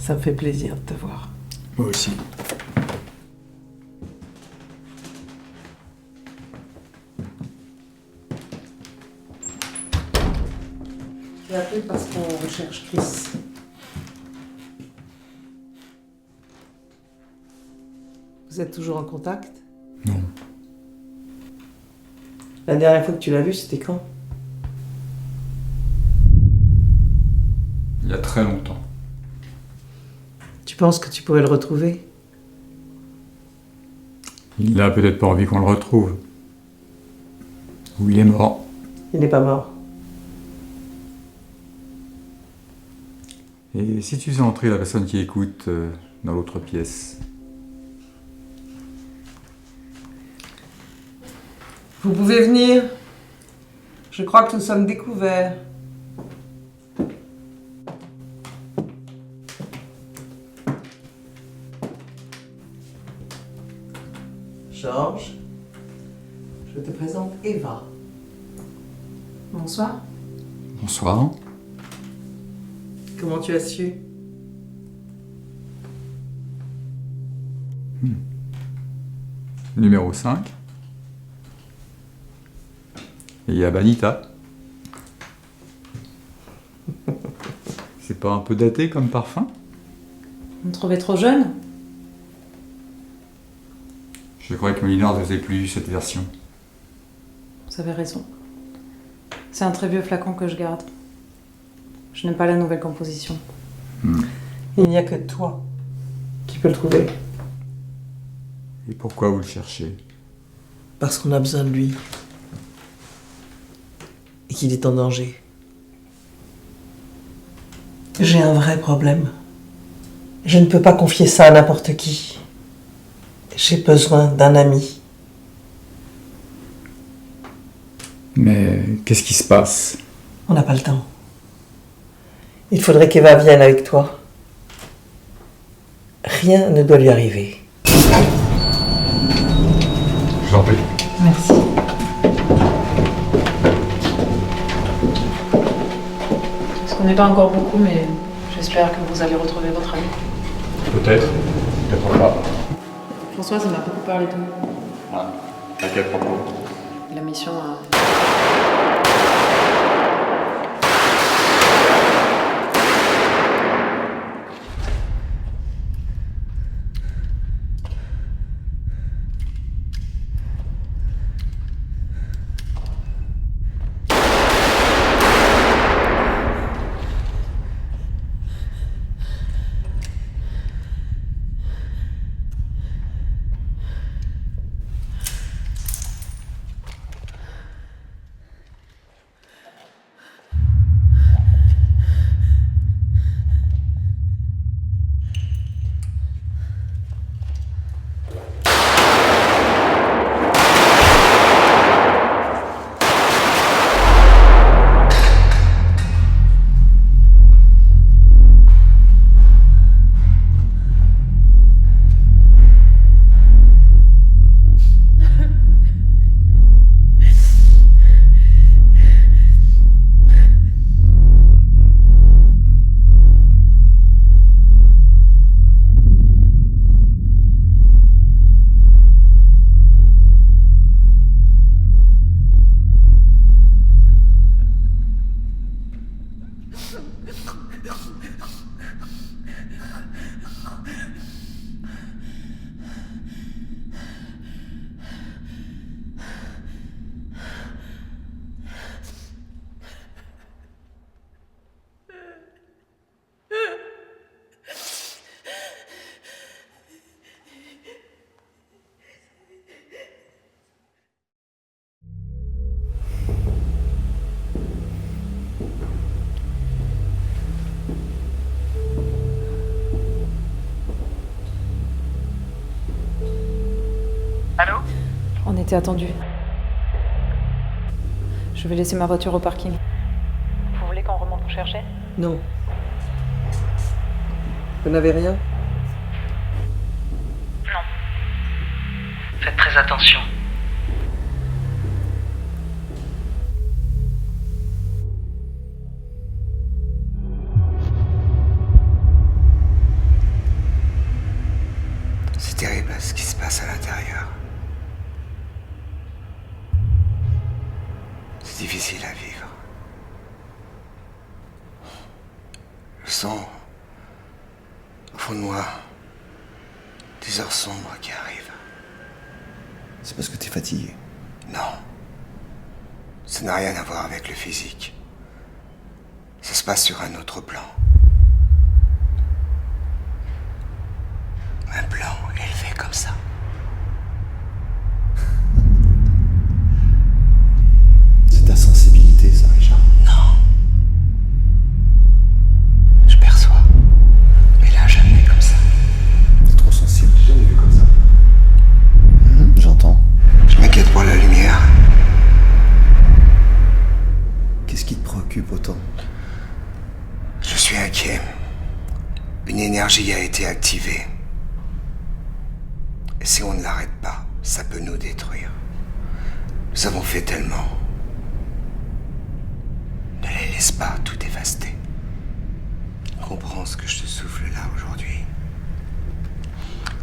Ça me fait plaisir de te voir. Moi aussi. J'ai appelé parce qu'on recherche Chris. Vous êtes toujours en contact? Non. La dernière fois que tu l'as vu, c'était quand? Il y a très longtemps. Tu penses que tu pourrais le retrouver? Il n'a peut-être pas envie qu'on le retrouve. Ou il est mort. Il n'est pas mort. Et si tu faisais entrer la personne qui écoute dans l'autre pièce? Vous pouvez venir. Je crois que nous sommes découverts. Georges, je te présente Eva. Bonsoir. Bonsoir. Comment tu as su? Numéro 5. Et il y a Banita. C'est pas un peu daté comme parfum? Vous me trouvez trop jeune? Je croyais que Mélina ne faisait plus cette version. Vous avez raison. C'est un très vieux flacon que je garde. Je n'aime pas la nouvelle composition. Il n'y a que toi qui peux le trouver. Et pourquoi vous le cherchez? Parce qu'on a besoin de lui. Et qu'il est en danger. J'ai un vrai problème. Je ne peux pas confier ça à n'importe qui. J'ai besoin d'un ami. Mais qu'est-ce qui se passe? On n'a pas le temps. Il faudrait qu'Eva vienne avec toi. Rien ne doit lui arriver. Je t'en prie. Merci. On se connaît pas encore beaucoup, mais j'espère que vous allez retrouver votre ami. Peut-être. Peut-être pas. Françoise m'a beaucoup parlé de vous. Ah, à quel propos? La mission a... Allô? On était attendus. Je vais laisser ma voiture au parking. Vous voulez qu'on remonte vous chercher? Non. Vous n'avez rien? Non. Faites très attention. sens, au fond de moi, des heures sombres qui arrivent. C'est parce que t'es fatigué. Non. Ça n'a rien à voir avec le physique. Ça se passe sur un autre plan. Un plan élevé comme ça. C'est ta sensibilité, ça, Richard. Non. Je perçois. Mais là, jamais comme ça. T'es trop sensible, j'ai jamais vu comme ça. J'entends. Je m'inquiète pour la lumière. Qu'est-ce qui te préoccupe autant? Je suis inquiet. Une énergie a été activée. Et si on ne l'arrête pas, ça peut nous détruire. Nous avons fait tellement. Ne les laisse pas tout dévaster. Comprends ce que je te souffle là aujourd'hui.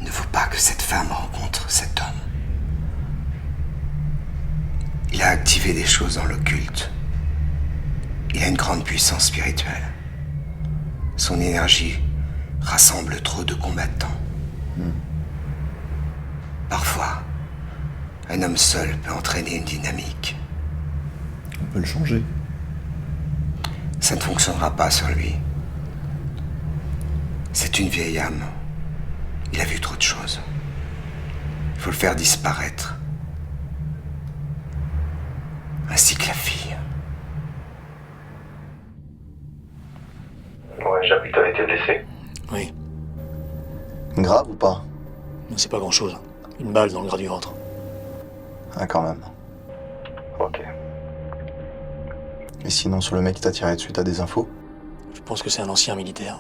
Il ne faut pas que cette femme rencontre cet homme. Il a activé des choses dans l'occulte. Il a une grande puissance spirituelle. Son énergie rassemble trop de combattants. Parfois, un homme seul peut entraîner une dynamique. On peut le changer. Ça ne fonctionnera pas sur lui. C'est une vieille âme. Il a vu trop de choses. Il faut le faire disparaître. Ainsi que la fille. Ouais, Chapitre a été blessé. Oui, Grave ou pas? mais c'est pas grand-chose. Une balle dans le gras du ventre. Ah, quand même. Ok. Et sinon, sur le mec qui t'a tiré dessus, t'as des infos? Je pense que c'est un ancien militaire.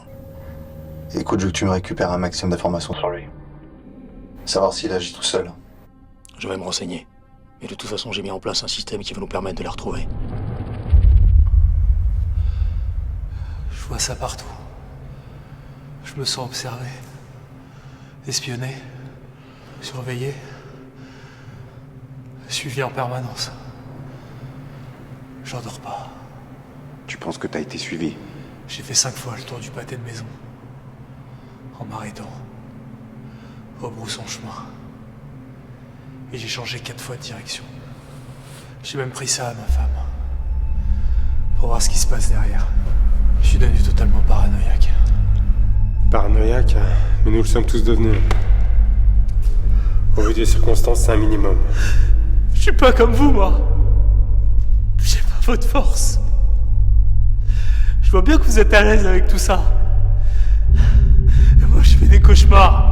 Écoute, je veux que tu me récupères un maximum d'informations sur lui. Savoir s'il agit tout seul. Je vais me renseigner. Mais de toute façon, j'ai mis en place un système qui va nous permettre de les retrouver. Je vois ça partout. Je me sens observé, espionné, surveillé, suivi en permanence. J'en dors pas. Tu penses que t'as été suivi? J'ai fait 5 fois le tour du pâté de maison. En m'arrêtant. Rebroussant chemin. Et j'ai changé 4 fois de direction. J'ai même pris ça à ma femme. Pour voir ce qui se passe derrière. Je suis devenu totalement paranoïaque. Paranoïaque, mais nous le sommes tous devenus. Au vu des circonstances, c'est un minimum. Je suis pas comme vous, moi. J'ai pas votre force. Je vois bien que vous êtes à l'aise avec tout ça. Et moi, je fais des cauchemars.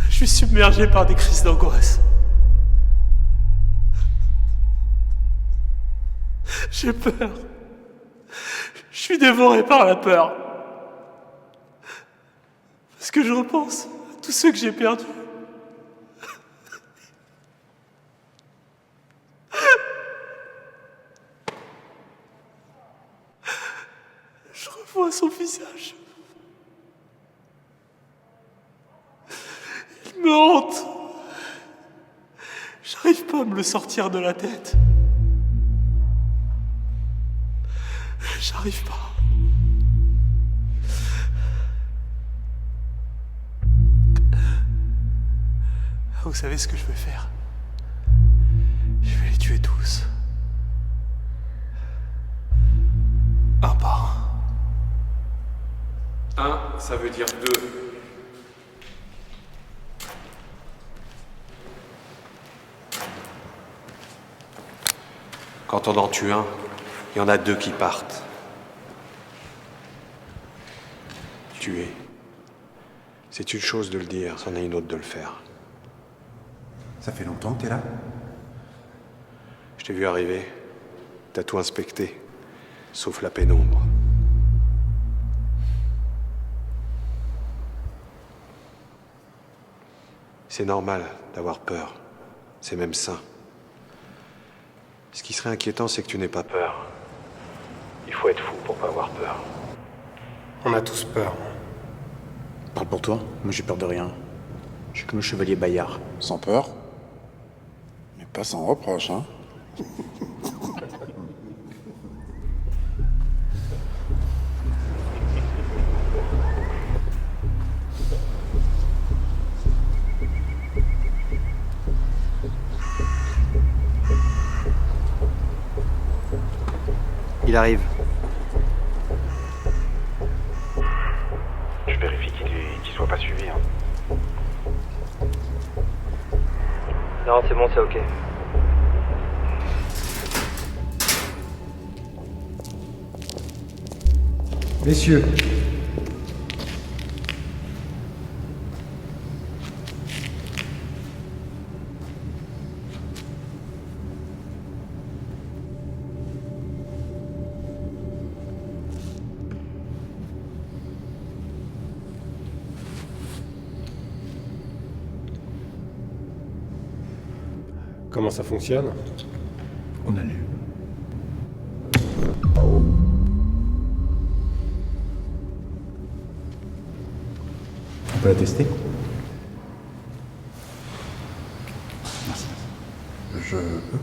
Je suis submergé par des crises d'angoisse. J'ai peur. Je suis dévoré par la peur. Parce que je repense à tous ceux que j'ai perdus. Je revois son visage. Il me hante. J'arrive pas à me le sortir de la tête. J'arrive pas. Vous savez ce que je vais faire? Je vais les tuer tous. Un par un. 1, ça veut dire 2. Quand on en tue un, il y en a 2 qui partent. Tuer. C'est une chose de le dire, c'en est une autre de le faire. Ça fait longtemps que t'es là? Je t'ai vu arriver. T'as tout inspecté. Sauf la pénombre. C'est normal d'avoir peur. C'est même sain. Ce qui serait inquiétant, c'est que tu n'aies pas peur. Il faut être fou pour pas avoir peur. On a tous peur. Parle pour toi, moi j'ai peur de rien. Je suis comme le chevalier Bayard. Sans peur, mais pas sans reproche, hein. Il arrive. Je vérifie qu'il soit pas suivi. Hein. Non, c'est bon, c'est ok. Messieurs. Comment ça fonctionne? On allume. On peut la tester? Merci. Je peux.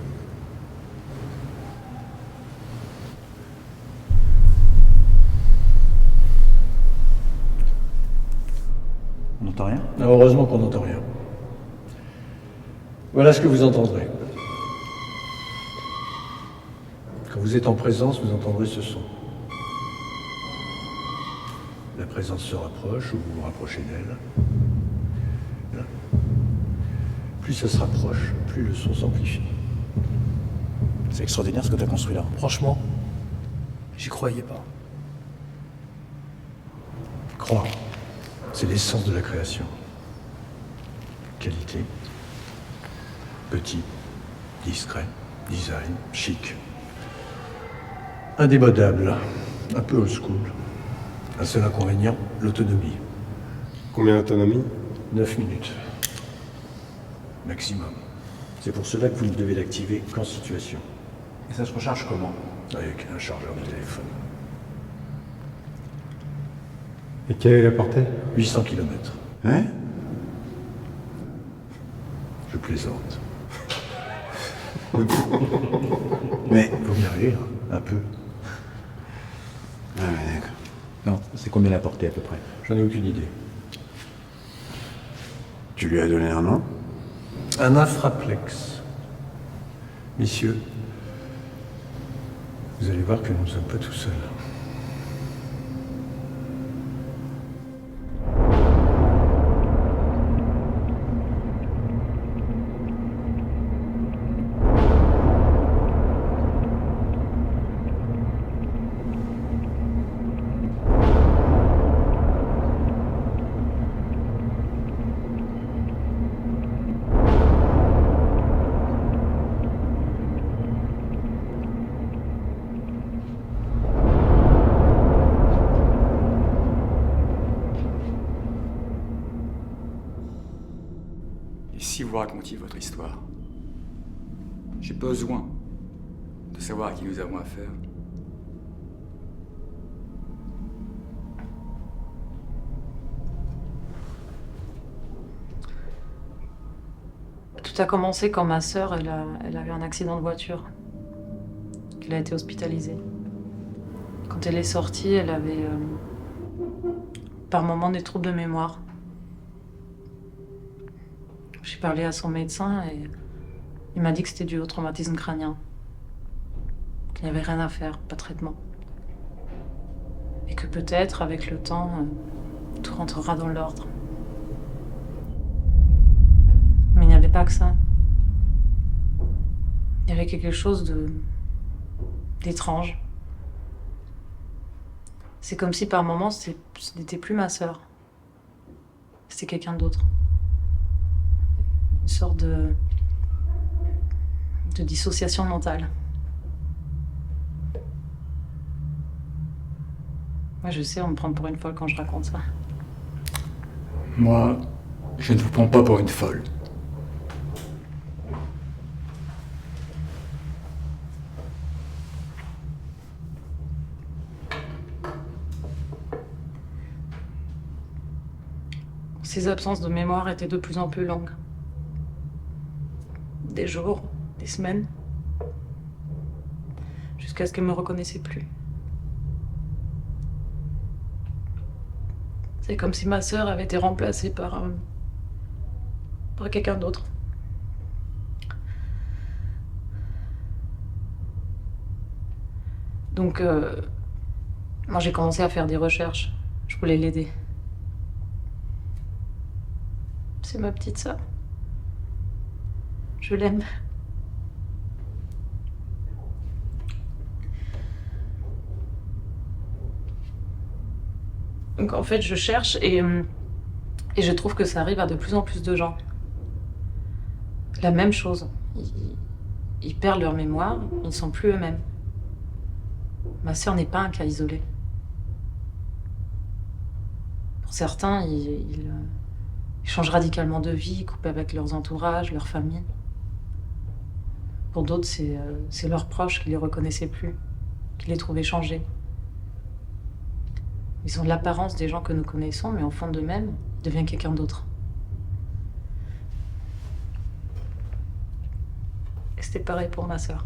On n'entend rien? Ah, heureusement qu'on n'entend rien. Voilà ce que vous entendrez. Quand vous êtes en présence, vous entendrez ce son. La présence se rapproche ou vous vous rapprochez d'elle. Là. Plus ça se rapproche, plus le son s'amplifie. C'est extraordinaire ce que tu as construit là. Franchement, j'y croyais pas. Croire, c'est l'essence de la création. Qualité. Petit, discret, design, chic. Indémodable, un peu old school. Un seul inconvénient, l'autonomie. Combien d'autonomie? 9 minutes. Maximum. C'est pour cela que vous ne devez l'activer qu'en situation. Et ça se recharge comment? Avec un chargeur de téléphone. Et quelle est la portée? 800 km. Hein? Je plaisante. Mais... Faut bien rire, un peu. Ah ouais, d'accord. Non, c'est combien la portée à peu près? J'en ai aucune idée. Tu lui as donné un nom? Un infraplex. Messieurs, vous allez voir que nous ne sommes pas tout seuls. Si vous racontiez votre histoire, j'ai besoin de savoir à qui nous avons affaire. Tout a commencé quand ma sœur, elle a eu un accident de voiture. Elle a été hospitalisée. Quand elle est sortie, elle avait par moments des troubles de mémoire. J'ai parlé à son médecin et il m'a dit que c'était dû au traumatisme crânien. Qu'il n'y avait rien à faire, pas de traitement. Et que peut-être, avec le temps, tout rentrera dans l'ordre. Mais il n'y avait pas que ça. Il y avait quelque chose d'étrange. C'est comme si par moments, ce n'était plus ma sœur. C'était quelqu'un d'autre. Une sorte de dissociation mentale. Moi, je sais, on me prend pour une folle quand je raconte ça. Moi, je ne vous prends pas pour une folle. Ces absences de mémoire étaient de plus en plus longues. Des jours, des semaines, jusqu'à ce qu'elle me reconnaissait plus. C'est comme si ma sœur avait été remplacée par quelqu'un d'autre. Donc, moi j'ai commencé à faire des recherches. Je voulais l'aider. C'est ma petite sœur. Je l'aime. Donc en fait, je cherche et je trouve que ça arrive à de plus en plus de gens. La même chose. Ils perdent leur mémoire, ils ne sont plus eux-mêmes. Ma sœur n'est pas un cas isolé. Pour certains, ils changent radicalement de vie, ils coupent avec leurs entourages, leur famille. Pour d'autres, c'est leurs proches qui les reconnaissaient plus, qui les trouvaient changés. Ils ont l'apparence des gens que nous connaissons, mais au fond d'eux-mêmes, ils deviennent quelqu'un d'autre. Et c'était pareil pour ma sœur.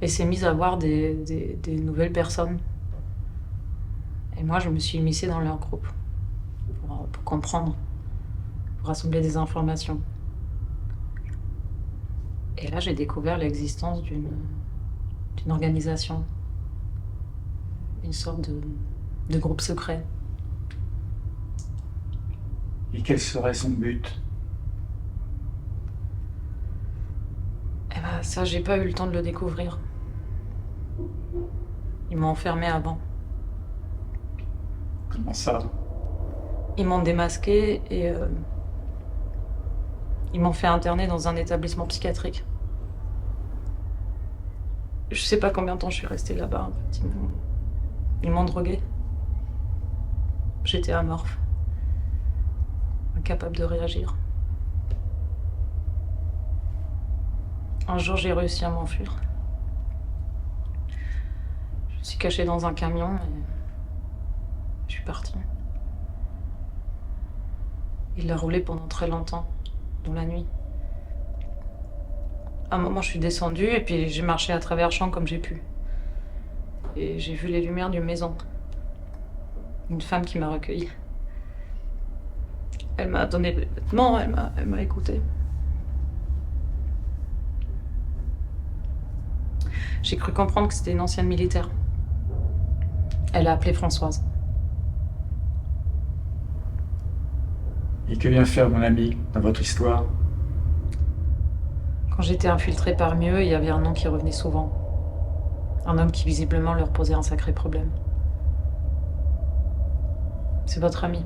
Elle s'est mise à voir des nouvelles personnes. Et moi, je me suis immiscée dans leur groupe pour comprendre, pour rassembler des informations. Et là, j'ai découvert l'existence d'une organisation, une sorte de groupe secret. Et quel serait son but? Eh ben, ça, j'ai pas eu le temps de le découvrir. Ils m'ont enfermée avant. Comment ça? Ils m'ont démasquée et ils m'ont fait interner dans un établissement psychiatrique. Je sais pas combien de temps je suis restée là-bas. En fait. Ils m'ont droguée. J'étais amorphe. Incapable de réagir. Un jour, j'ai réussi à m'enfuir. Je me suis cachée dans un camion et je suis partie. Il a roulé pendant très longtemps, dans la nuit. À un moment, je suis descendue et puis j'ai marché à travers champs comme j'ai pu. Et j'ai vu les lumières d'une maison. Une femme qui m'a recueillie. Elle m'a donné des vêtements, elle m'a écoutée. J'ai cru comprendre que c'était une ancienne militaire. Elle a appelé Françoise. Et que vient faire mon ami dans votre histoire? Quand j'étais infiltrée parmi eux, il y avait un nom qui revenait souvent. Un homme qui visiblement leur posait un sacré problème. C'est votre ami.